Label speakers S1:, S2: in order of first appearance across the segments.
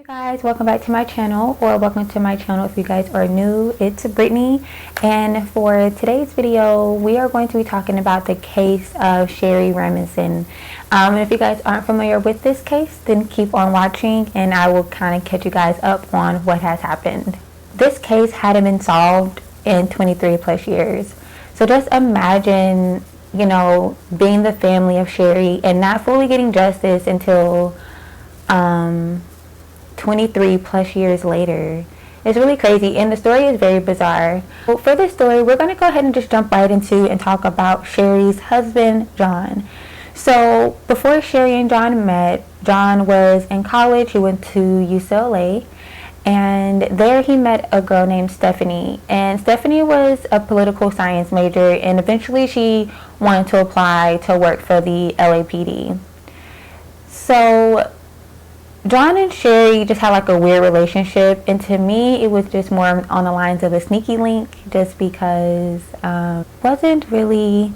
S1: Guys, welcome back to my channel, or welcome to my channel if you guys are new. It's Brittany, and for today's video we are going to be talking about the case of Sherri Rasmussen. And if you guys aren't familiar with this case, then keep on watching and I will kind of catch you guys up on what has happened. This case hadn't been solved in 23 plus years, so just imagine, you know, being the family of Sherri and not fully getting justice until 23 plus years later. It's really crazy, and the story is very bizarre. So for this story, we're going to go ahead and just jump right into and talk about Sherri's husband, John. So before Sherri and John met, John was in college. He went to UCLA, and there he met a girl named Stephanie. And Stephanie was a political science major, and eventually she wanted to apply to work for the LAPD. So John and Sherri just had like a weird relationship, and to me it was just more on the lines of a sneaky link, just because it wasn't really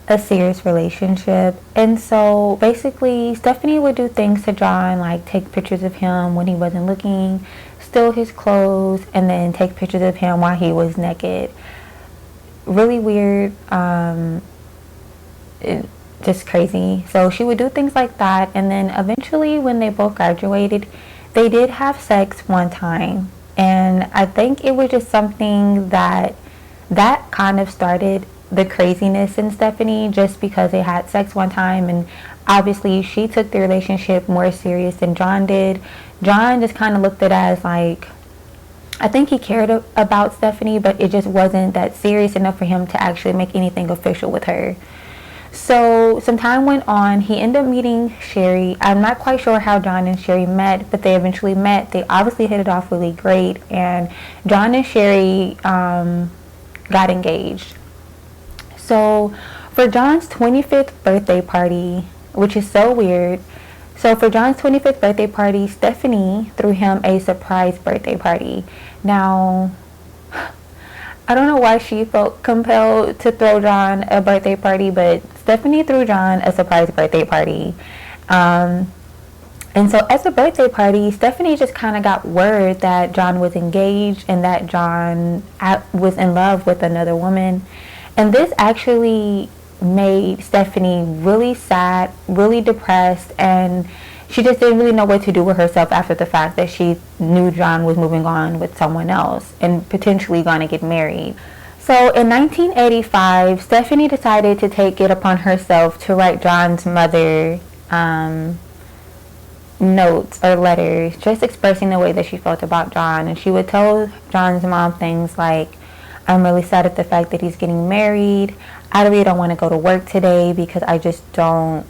S1: a serious relationship. And so basically Stephanie would do things to John, like take pictures of him when he wasn't looking, steal his clothes, and then take pictures of him while he was naked. Really weird. Just crazy. So she would do things like that, and then eventually when they both graduated, they did have sex one time, and I think it was just something that kind of started the craziness in Stephanie, just because they had sex one time, and obviously she took the relationship more serious than John did. John just kind of looked at it as like, I think he cared about Stephanie, but it just wasn't that serious enough for him to actually make anything official with her. So some time went on. He ended up meeting Sherri. I'm not quite sure how John and Sherri met, but they eventually met. They obviously hit it off really great, and John and Sherri got engaged. So for John's 25th birthday party, which is so weird, so for John's 25th birthday party, Stephanie threw him a surprise birthday party. Now, I don't know why she felt compelled to throw John a birthday party, but Stephanie threw John a surprise birthday party. And so at the birthday party, Stephanie just kind of got word that John was engaged and that John was in love with another woman. And this actually made Stephanie really sad, really depressed, and she just didn't really know what to do with herself after the fact that she knew John was moving on with someone else and potentially going to get married. So in 1985, Stephanie decided to take it upon herself to write John's mother notes or letters, just expressing the way that she felt about John. And she would tell John's mom things like, I'm really sad at the fact that he's getting married. I really don't want to go to work today because I just don't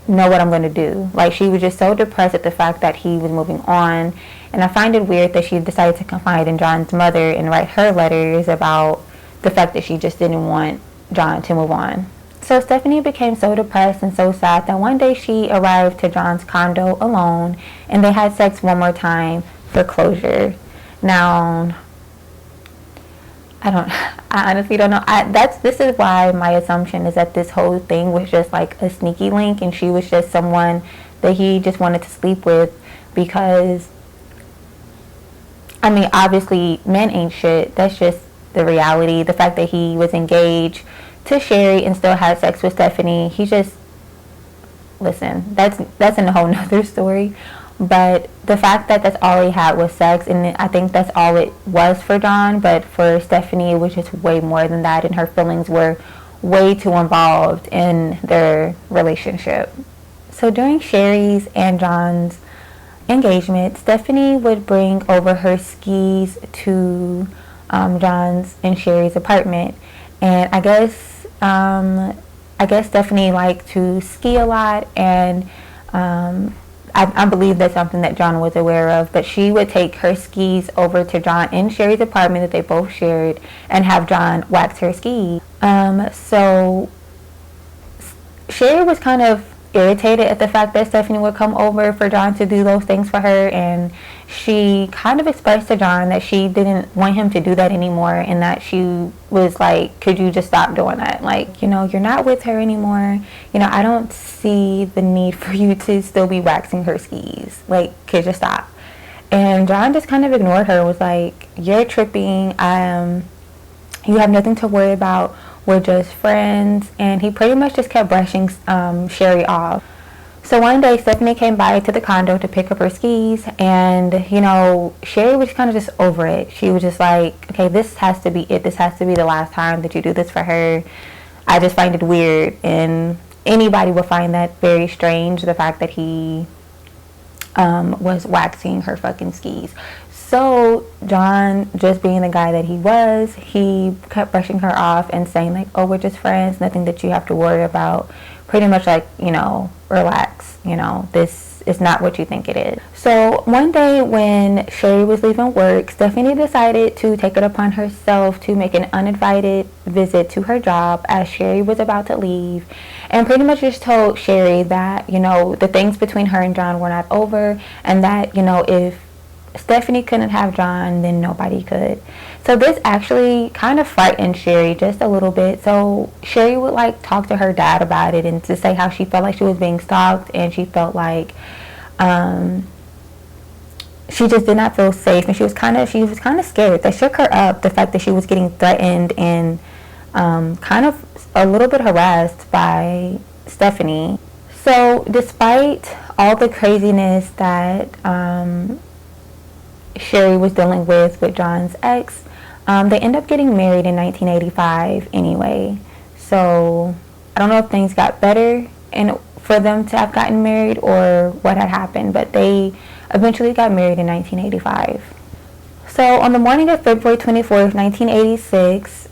S1: know what I'm going to do. Like, she was just so depressed at the fact that he was moving on, and I find it weird that she decided to confide in John's mother and write her letters about the fact that she just didn't want John to move on. So Stephanie became so depressed and so sad that one day she arrived to John's condo alone, and they had sex one more time for closure. Now, I honestly don't know. This is why my assumption is that this whole thing was just like a sneaky link, and she was just someone that he just wanted to sleep with, because, I mean, obviously men ain't shit. That's just the reality. The fact that he was engaged to Sherri and still had sex with Stephanie, he just, listen, that's a whole nother story. But the fact that that's all he had was sex, and I think that's all it was for John, but for Stephanie it was just way more than that, and her feelings were way too involved in their relationship. So during Sherri's and John's engagement, Stephanie would bring over her skis to John's and Sherri's apartment, and I guess Stephanie liked to ski a lot, and I believe that's something that John was aware of, but she would take her skis over to John in Sherri's apartment that they both shared and have John wax her skis. So Sherri was kind of irritated at the fact that Stephanie would come over for John to do those things for her, and she kind of expressed to John that she didn't want him to do that anymore, and that she was like, could you just stop doing that? Like, you're not with her anymore. I don't see the need for you to still be waxing her skis. Like, could you stop? And John just kind of ignored her, was like, you're tripping. You have nothing to worry about. We're just friends. And he pretty much just kept brushing Sherri off. So one day, Stephanie came by to the condo to pick up her skis, and, Sherri was kind of just over it. She was just like, okay, this has to be it. This has to be the last time that you do this for her. I just find it weird, and anybody would find that very strange, the fact that he was waxing her fucking skis. So John, just being the guy that he was, he kept brushing her off and saying like, oh, we're just friends, nothing that you have to worry about. Pretty much like, relax, this is not what you think it is. So one day when Sherri was leaving work, Stephanie decided to take it upon herself to make an uninvited visit to her job as Sherri was about to leave, and pretty much just told Sherri that, the things between her and John were not over, and that, if Stephanie couldn't have John, then nobody could. So this actually kind of frightened Sherri just a little bit. So Sherri would like talk to her dad about it and to say how she felt like she was being stalked, and she felt like she just did not feel safe, and she was kind of scared. That shook her up, the fact that she was getting threatened and kind of a little bit harassed by Stephanie. So despite all the craziness that Sherri was dealing with John's ex, they end up getting married in 1985 anyway. So I don't know if things got better for them to have gotten married or what had happened, but they eventually got married in 1985. So on the morning of February 24th, 1986,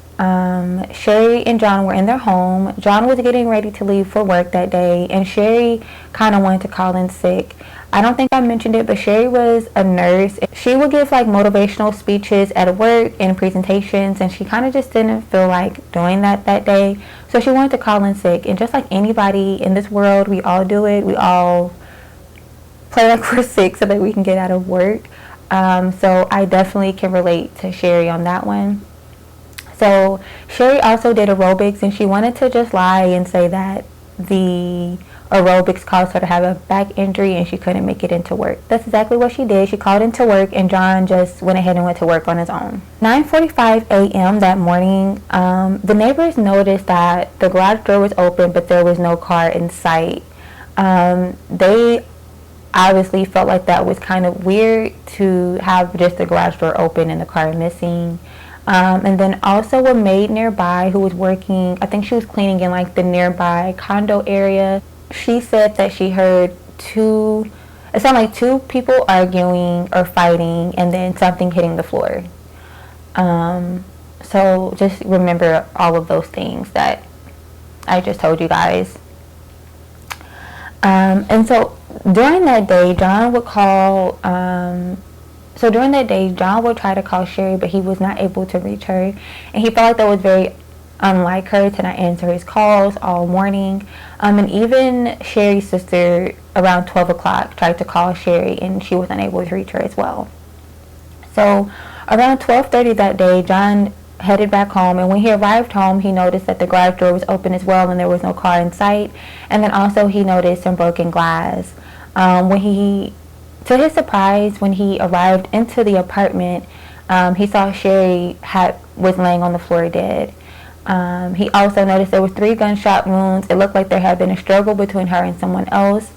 S1: Sherri and John were in their home. John was getting ready to leave for work that day, and Sherri kind of wanted to call in sick. I don't think I mentioned it, but Sherri was a nurse. She would give like motivational speeches at work and presentations, and she kind of just didn't feel like doing that day. So she wanted to call in sick, and just like anybody in this world, we all do it. We all play like we're sick so that we can get out of work. So I definitely can relate to Sherri on that one. So Sherri also did aerobics, and she wanted to just lie and say that the aerobics caused her to have a back injury and she couldn't make it into work. That's exactly what she did. She called into work, and John just went ahead and went to work on his own. 9:45 a.m. that morning, the neighbors noticed that the garage door was open, but there was no car in sight. They obviously felt like that was kind of weird to have just the garage door open and the car missing. And then also a maid nearby who was working, I think she was cleaning in like the nearby condo area. She said that she heard it sounded like two people arguing or fighting, and then something hitting the floor. So just remember all of those things that I just told you guys. And so during that day, John would try to call Sherri, but he was not able to reach her. And he felt like that was very unlike her to not answer his calls all morning. And even Sherri's sister, around 12 o'clock, tried to call Sherri, and she was unable to reach her as well. So around 12:30 that day, John headed back home, and when he arrived home, he noticed that the garage door was open as well, and there was no car in sight. And then also he noticed some broken glass. To his surprise, when he arrived into the apartment, he saw Sherri was laying on the floor dead. He also noticed there were 3 gunshot wounds. It looked like there had been a struggle between her and someone else.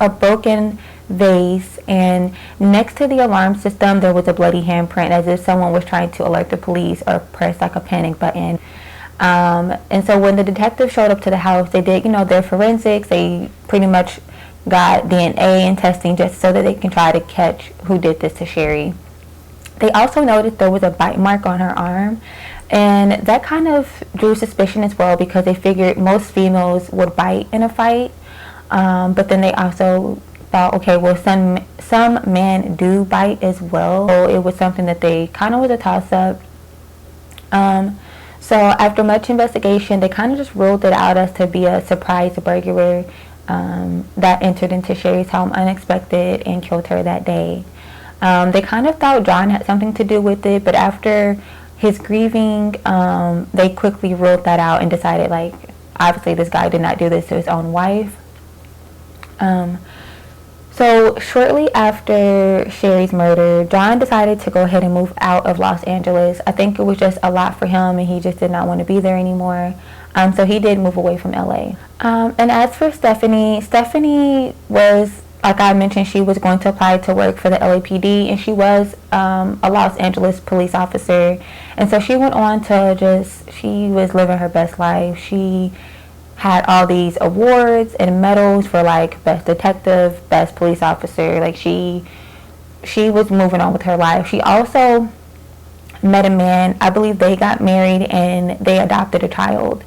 S1: A broken vase, and next to the alarm system there was a bloody handprint, as if someone was trying to alert the police or press like a panic button. And so when the detectives showed up to the house, they did their forensics. They pretty much got DNA and testing just so that they can try to catch who did this to Sherri. They also noticed there was a bite mark on her arm, and that kind of drew suspicion as well, because they figured most females would bite in a fight. But then they also thought, okay, well, some men do bite as well. So it was something that they kind of was a toss-up. So after much investigation, they kind of just ruled it out as to be a surprise burglary. that entered into Sherri's home unexpected and killed her that day. They kind of thought John had something to do with it, but after his grieving, they quickly ruled that out and decided, like, obviously this guy did not do this to his own wife. So shortly after Sherri's murder, John decided to go ahead and move out of Los Angeles. I think it was just a lot for him and he just did not want to be there anymore. So he did move away from LA. And as for Stephanie, Stephanie was, like I mentioned, she was going to apply to work for the LAPD, and she was a Los Angeles police officer. And so she went on to she was living her best life. She had all these awards and medals for, like, best detective, best police officer. Like, she was moving on with her life. She also met a man. I believe they got married and they adopted a child.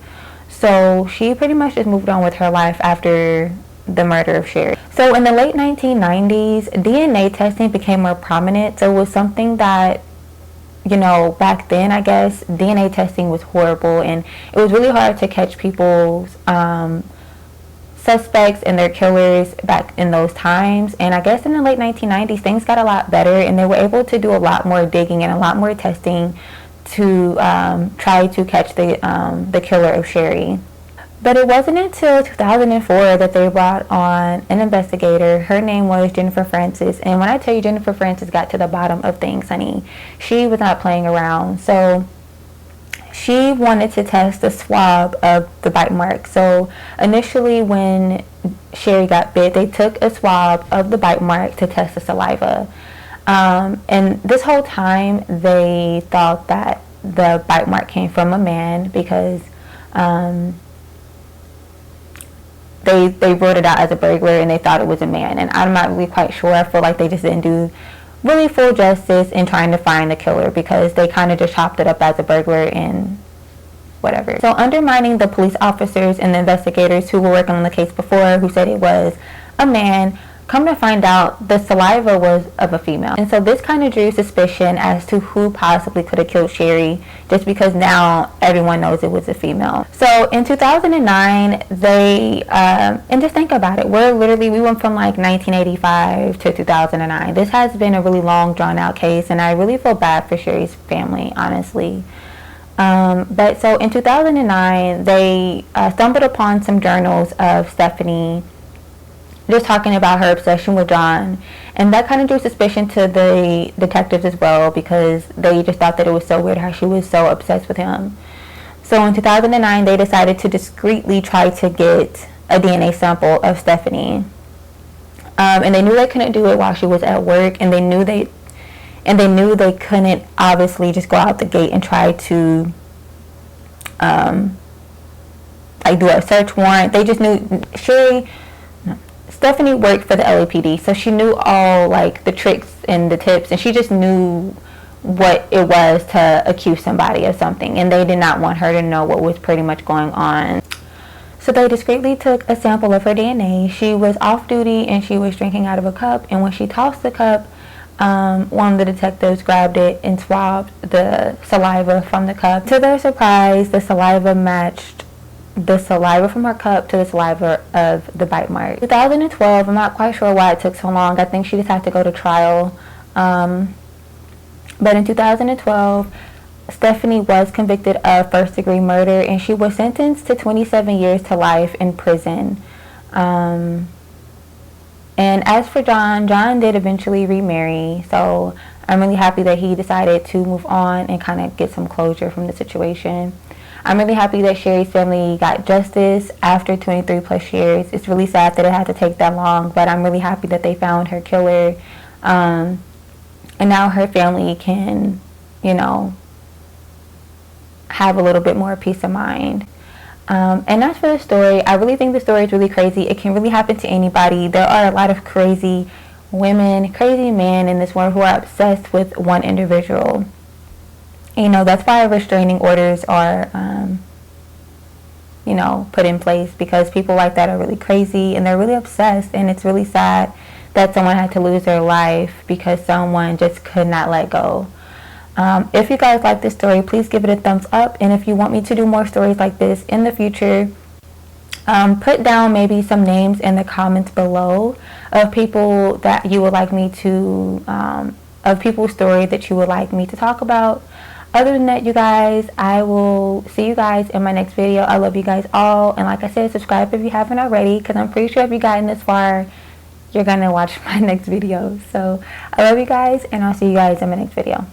S1: So she pretty much just moved on with her life after the murder of Sherri. So in the late 1990s, DNA testing became more prominent. So it was something that, you know, back then, I guess, DNA testing was horrible, and it was really hard to catch people's suspects and their killers back in those times. And I guess in the late 1990s, things got a lot better, and they were able to do a lot more digging and a lot more testing to try to catch the killer of Sherri. But it wasn't until 2004 that they brought on an investigator. Her name was Jennifer Francis. And when I tell you Jennifer Francis got to the bottom of things, honey, she was not playing around. So she wanted to test the swab of the bite mark. So initially when Sherri got bit, they took a swab of the bite mark to test the saliva. And this whole time they thought that the bite mark came from a man because they wrote it out as a burglar and they thought it was a man. And I'm not really quite sure. I feel like they just didn't do really full justice in trying to find the killer because they kind of just chopped it up as a burglar and whatever. So undermining the police officers and the investigators who were working on the case before, who said it was a man, come to find out the saliva was of a female. And so this kind of drew suspicion as to who possibly could have killed Sherri, just because now everyone knows it was a female. So in 2009, they, and just think about it, we went from like 1985 to 2009. This has been a really long, drawn out case, and I really feel bad for Sherri's family, honestly. But so in 2009, they stumbled upon some journals of Stephanie just talking about her obsession with John, and that kind of drew suspicion to the detectives as well, because they just thought that it was so weird how she was so obsessed with him. So in 2009, they decided to discreetly try to get a DNA sample of Stephanie, and they knew they couldn't do it while she was at work, and they knew they couldn't obviously just go out the gate and try to like do a search warrant. They just knew Stephanie worked for the LAPD, so she knew all like the tricks and the tips, and she just knew what it was to accuse somebody of something, and they did not want her to know what was pretty much going on. So they discreetly took a sample of her DNA. She was off duty and she was drinking out of a cup, and when she tossed the cup, one of the detectives grabbed it and swabbed the saliva from the cup. To their surprise, the saliva matched the saliva from her cup to the saliva of the bite mark. 2012, I'm not quite sure why it took so long. I think she just had to go to trial. But in 2012, Stephanie was convicted of first-degree murder, and she was sentenced to 27 years to life in prison. And as for John did eventually remarry, so I'm really happy that he decided to move on and kind of get some closure from the situation. I'm really happy that Sherri's family got justice after 23 plus years. It's really sad that it had to take that long, but I'm really happy that they found her killer. And now her family can, you know, have a little bit more peace of mind. And as for the story, I really think the story is really crazy. It can really happen to anybody. There are a lot of crazy women, crazy men in this world who are obsessed with one individual. You know, that's why restraining orders are, you know, put in place, because people like that are really crazy and they're really obsessed, and it's really sad that someone had to lose their life because someone just could not let go. If you guys like this story, please give it a thumbs up, and if you want me to do more stories like this in the future, Put down maybe some names in the comments below of people that you would like me to, of people's story that you would like me to talk about. Other than that, you guys, I will see you guys in my next video. I love you guys all. And like I said, subscribe if you haven't already, because I'm pretty sure if you've gotten this far, you're going to watch my next video. So I love you guys, and I'll see you guys in my next video.